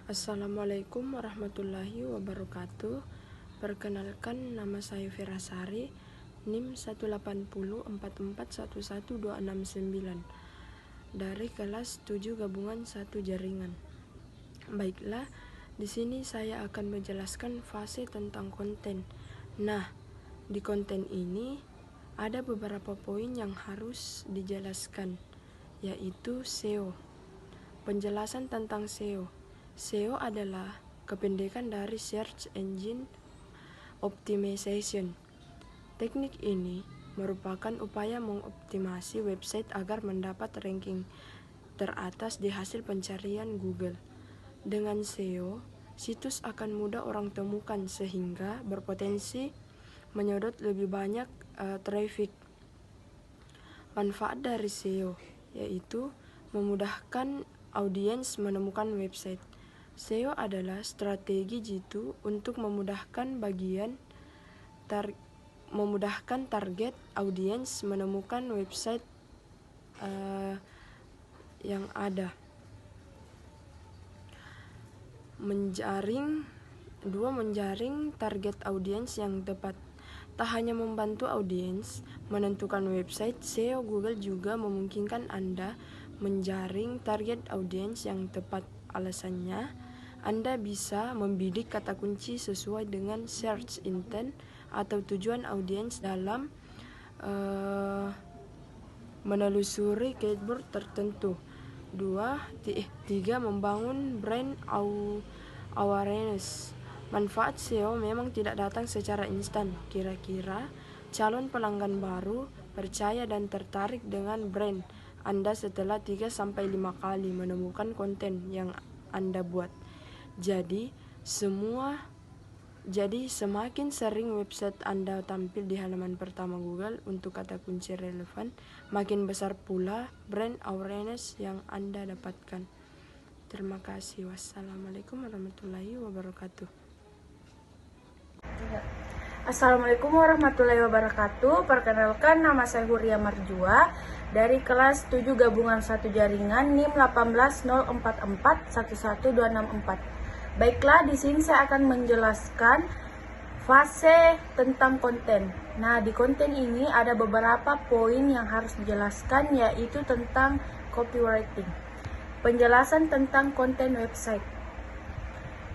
Assalamualaikum warahmatullahi wabarakatuh. Perkenalkan, nama saya Firasari, NIM 18044111269 dari kelas 7 gabungan 1 jaringan. Baiklah, di sini saya akan menjelaskan fase tentang konten. Nah, di konten ini ada beberapa poin yang harus dijelaskan, yaitu SEO. Penjelasan tentang SEO. SEO adalah kependekan dari Search Engine Optimization. Teknik ini merupakan upaya mengoptimasi website agar mendapat ranking teratas di hasil pencarian Google. Dengan SEO, situs akan mudah orang temukan sehingga berpotensi menyedot lebih banyak traffic. Manfaat dari SEO yaitu memudahkan audiens menemukan website. SEO adalah strategi jitu untuk memudahkan target audiens menemukan website yang ada. Menjaring target audiens yang tepat. Tak hanya membantu audiens menentukan website, SEO Google juga memungkinkan Anda menjaring target audiens yang tepat. Alasannya, Anda bisa membidik kata kunci sesuai dengan search intent atau tujuan audiens dalam menelusuri keyword tertentu. 3. Membangun brand awareness. Manfaat SEO memang tidak datang secara instan. Kira-kira calon pelanggan baru percaya dan tertarik dengan brand Anda setelah 3-5 kali menemukan konten yang Anda buat. Jadi semakin sering website Anda tampil di halaman pertama Google untuk kata kunci relevan, makin besar pula brand awareness yang Anda dapatkan. Terima kasih. Wassalamualaikum warahmatullahi wabarakatuh. Assalamualaikum warahmatullahi wabarakatuh. Perkenalkan, nama saya Huria Marjua dari kelas 7 gabungan 1 jaringan NIM 18044111264. Baiklah, di sini saya akan menjelaskan fase tentang konten. Nah, di konten ini ada beberapa poin yang harus dijelaskan, yaitu tentang copywriting. Penjelasan tentang konten website.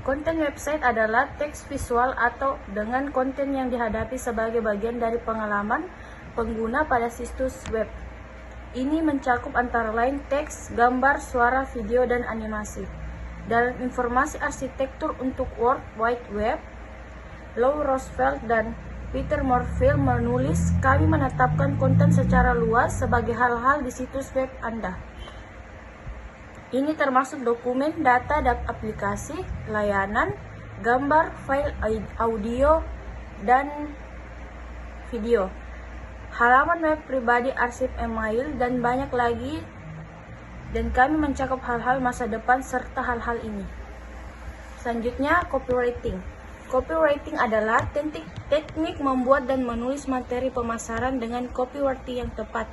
Konten website adalah teks visual atau dengan konten yang dihadapi sebagai bagian dari pengalaman pengguna pada situs web. Ini mencakup antara lain teks, gambar, suara, video, dan animasi. Dalam informasi arsitektur untuk World Wide Web, Lou Roosevelt dan Peter Morfield menulis, kami menetapkan konten secara luas sebagai hal-hal di situs web Anda. Ini termasuk dokumen, data, dan aplikasi, layanan, gambar, file audio, dan video, halaman web pribadi, arsip email, dan banyak lagi. Dan kami mencakup hal-hal masa depan serta hal-hal ini. Selanjutnya, copywriting. Copywriting adalah teknik membuat dan menulis materi pemasaran dengan copywriting yang tepat.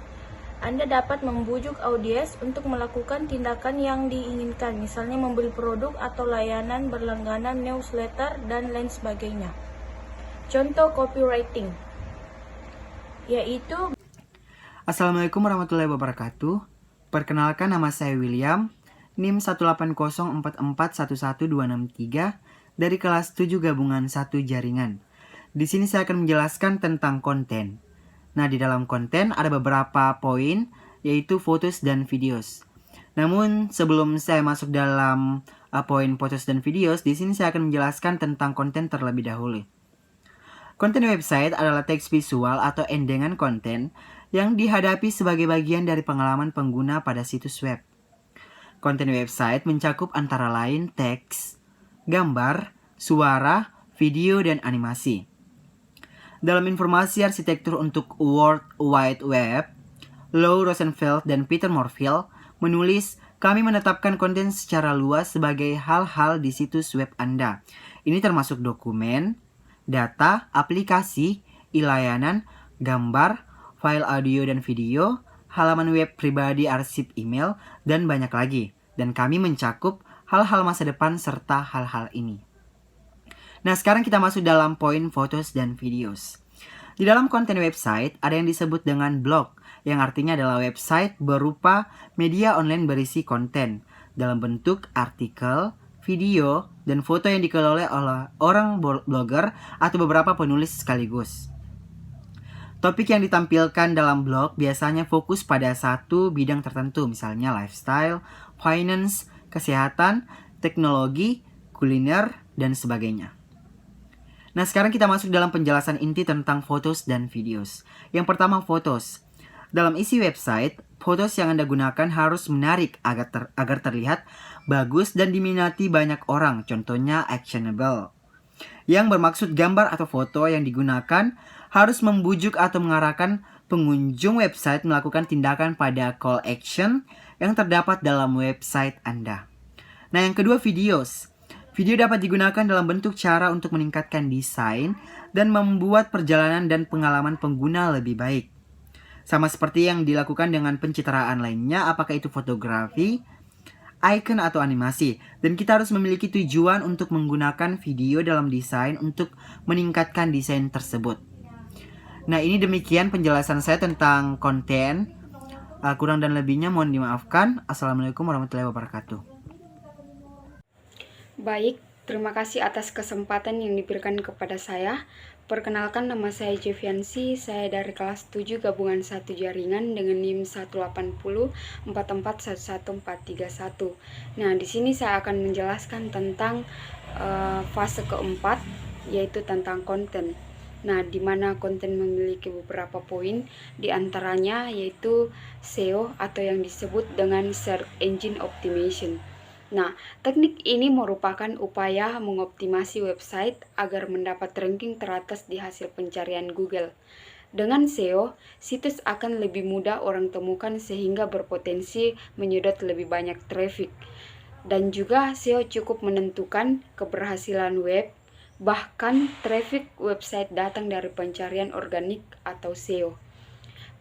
Anda dapat membujuk audiens untuk melakukan tindakan yang diinginkan, misalnya membeli produk atau layanan berlangganan, newsletter, dan lain sebagainya. Contoh copywriting yaitu. Assalamualaikum warahmatullahi wabarakatuh. Perkenalkan, nama saya William, NIM 18044111263 dari kelas 7 gabungan 1 jaringan. Di sini saya akan menjelaskan tentang konten. Nah, di dalam konten ada beberapa poin, yaitu fotos dan videos. Namun, sebelum saya masuk dalam poin fotos dan videos, di sini saya akan menjelaskan tentang konten terlebih dahulu. Konten website adalah teks visual atau endengan konten yang dihadapi sebagai bagian dari pengalaman pengguna pada situs web. Konten website mencakup antara lain teks, gambar, suara, video, dan animasi. Dalam informasi arsitektur untuk World Wide Web, Lou Roosevelt dan Peter Morfield menulis, kami menetapkan konten secara luas sebagai hal-hal di situs web Anda. Ini termasuk dokumen, data, aplikasi, layanan, gambar, file audio dan video, halaman web pribadi, arsip email, dan banyak lagi. Dan kami mencakup hal-hal masa depan serta hal-hal ini. Nah, sekarang kita masuk dalam poin fotos dan videos. Di dalam konten website ada yang disebut dengan blog, yang artinya adalah website berupa media online berisi konten dalam bentuk artikel, video, dan foto yang dikelola oleh orang blogger atau beberapa penulis sekaligus. Topik yang ditampilkan dalam blog biasanya fokus pada satu bidang tertentu, misalnya lifestyle, finance, kesehatan, teknologi, kuliner, dan sebagainya. Nah, sekarang kita masuk dalam penjelasan inti tentang fotos dan videos. Yang pertama, fotos. Dalam isi website, fotos yang Anda gunakan harus menarik agar terlihat bagus dan diminati banyak orang, contohnya actionable. Yang bermaksud gambar atau foto yang digunakan harus membujuk atau mengarahkan pengunjung website melakukan tindakan pada call action yang terdapat dalam website Anda. Nah, yang kedua, videos. Video dapat digunakan dalam bentuk cara untuk meningkatkan desain dan membuat perjalanan dan pengalaman pengguna lebih baik. Sama seperti yang dilakukan dengan pencitraan lainnya, apakah itu fotografi, icon atau animasi. Dan kita harus memiliki tujuan untuk menggunakan video dalam desain untuk meningkatkan desain tersebut. Nah, ini demikian penjelasan saya tentang konten. Kurang dan lebihnya mohon dimaafkan. Assalamualaikum warahmatullahi wabarakatuh. Baik, terima kasih atas kesempatan yang diberikan kepada saya. Perkenalkan, nama saya Jeviansi, saya dari kelas 7 gabungan 1 jaringan dengan NIM 18044111431. Nah, di sini saya akan menjelaskan tentang fase keempat, yaitu tentang konten. Nah, di mana konten memiliki beberapa poin, di antaranya yaitu SEO atau yang disebut dengan Search Engine Optimization. Nah, teknik ini merupakan upaya mengoptimasi website agar mendapat ranking teratas di hasil pencarian Google. Dengan SEO, situs akan lebih mudah orang temukan sehingga berpotensi menyedot lebih banyak traffic. Dan juga SEO cukup menentukan keberhasilan web, bahkan traffic website datang dari pencarian organik atau SEO.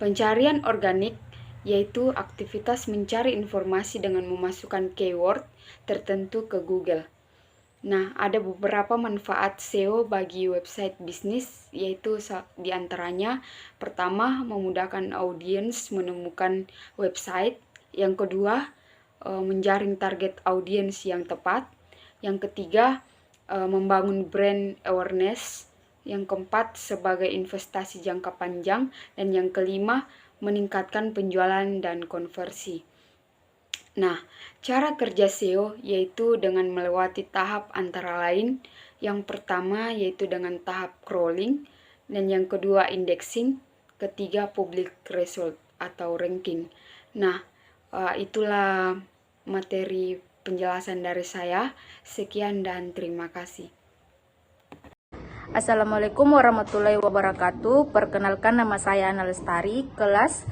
Pencarian organik yaitu aktivitas mencari informasi dengan memasukkan keyword tertentu ke Google. Nah, ada beberapa manfaat SEO bagi website bisnis, yaitu diantaranya pertama, memudahkan audiens menemukan website. Yang kedua, menjaring target audiens yang tepat. Yang ketiga, membangun brand awareness. Yang keempat, sebagai investasi jangka panjang. Dan yang kelima, meningkatkan penjualan dan konversi. Nah, cara kerja SEO yaitu dengan melewati tahap antara lain. Yang pertama yaitu dengan tahap crawling, dan yang kedua indexing, ketiga public result atau ranking. Nah, itulah materi penjelasan dari saya. Sekian dan terima kasih. Assalamualaikum warahmatullahi wabarakatuh. Perkenalkan, nama saya Ana Lestari, kelas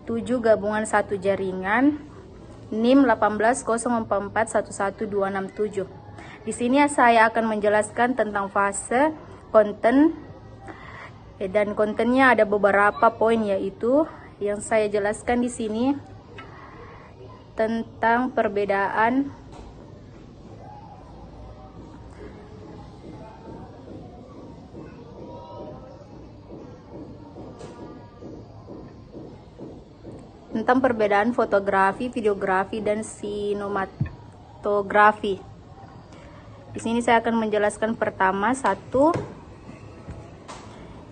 7 gabungan 1 jaringan, NIM 18044111267. Di sini saya akan menjelaskan tentang fase konten, dan kontennya ada beberapa poin, yaitu yang saya jelaskan di sini tentang perbedaan fotografi, videografi, dan sinematografi. Di sini saya akan menjelaskan pertama satu,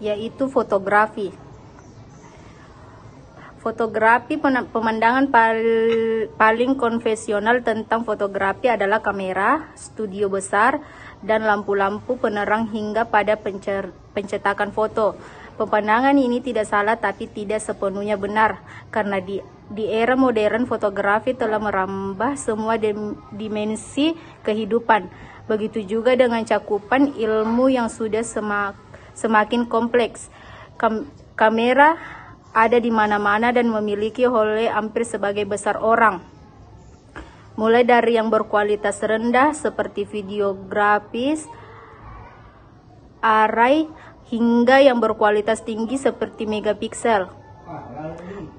yaitu fotografi. Fotografi, pemandangan paling konvensional tentang fotografi adalah kamera, studio besar, dan lampu-lampu penerang hingga pada pencetakan foto. Pemandangan ini tidak salah tapi tidak sepenuhnya benar, karena di era modern fotografi telah merambah semua dimensi kehidupan. Begitu juga dengan cakupan ilmu yang sudah semakin kompleks. Kamera ada di mana-mana dan memiliki oleh hampir sebagai besar orang. Mulai dari yang berkualitas rendah seperti videografis, array, hingga yang berkualitas tinggi seperti megapiksel.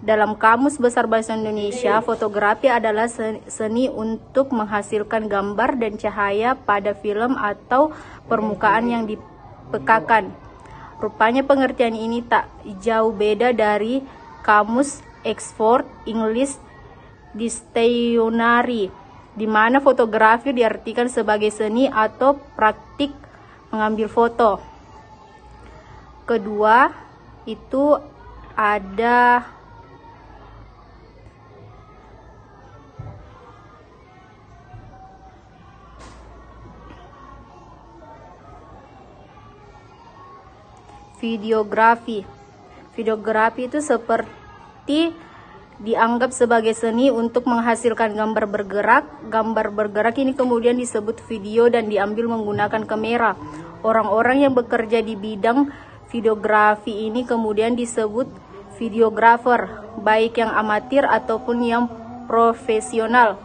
Dalam Kamus Besar Bahasa Indonesia, fotografi adalah seni untuk menghasilkan gambar dan cahaya pada film atau permukaan yang dipekakan. Rupanya pengertian ini tak jauh beda dari Kamus Oxford English Dictionary, di mana fotografi diartikan sebagai seni atau praktik mengambil foto. Kedua, itu ada videografi. Videografi itu seperti dianggap sebagai seni untuk menghasilkan gambar bergerak. Gambar bergerak ini kemudian disebut video dan diambil menggunakan kamera. Orang-orang yang bekerja di bidang videografi ini kemudian disebut videographer, baik yang amatir ataupun yang profesional.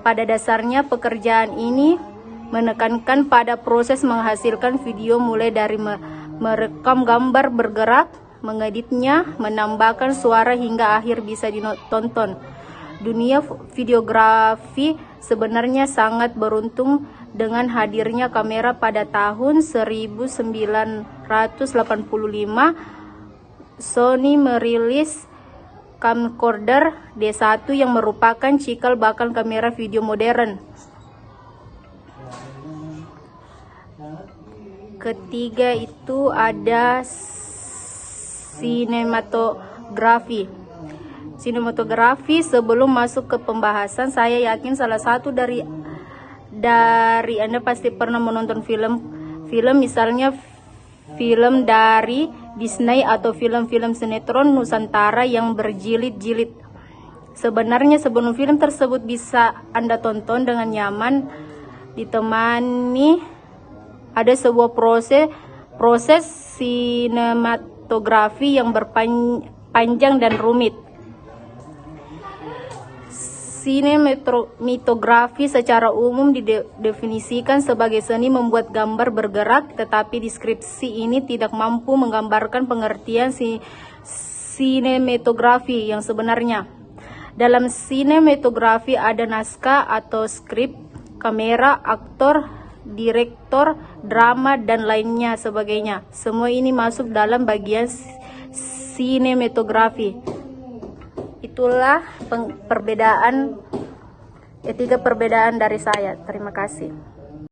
Pada dasarnya pekerjaan ini menekankan pada proses menghasilkan video mulai dari merekam gambar bergerak, mengeditnya, menambahkan suara hingga akhir bisa ditonton. Dunia videografi sebenarnya sangat beruntung dengan hadirnya kamera pada tahun 1985. Sony merilis camcorder D1 yang merupakan cikal bakal kamera video modern. Ketiga itu ada sinematografi. Sinematografi, sebelum masuk ke pembahasan, saya yakin salah satu dari Anda pasti pernah menonton film misalnya film dari Disney atau film-film sinetron Nusantara yang berjilid-jilid. Sebenarnya sebelum film tersebut bisa Anda tonton dengan nyaman, ditemani ada sebuah proses sinematografi yang berpanjang dan rumit. Sinematografi secara umum didefinisikan sebagai seni membuat gambar bergerak, tetapi deskripsi ini tidak mampu menggambarkan pengertian sinematografi yang sebenarnya. Dalam sinematografi ada naskah atau skrip, kamera, aktor, direktor, drama, dan lainnya sebagainya. Semua ini masuk dalam bagian sinematografi. Itulah tiga perbedaan dari saya. Terima kasih.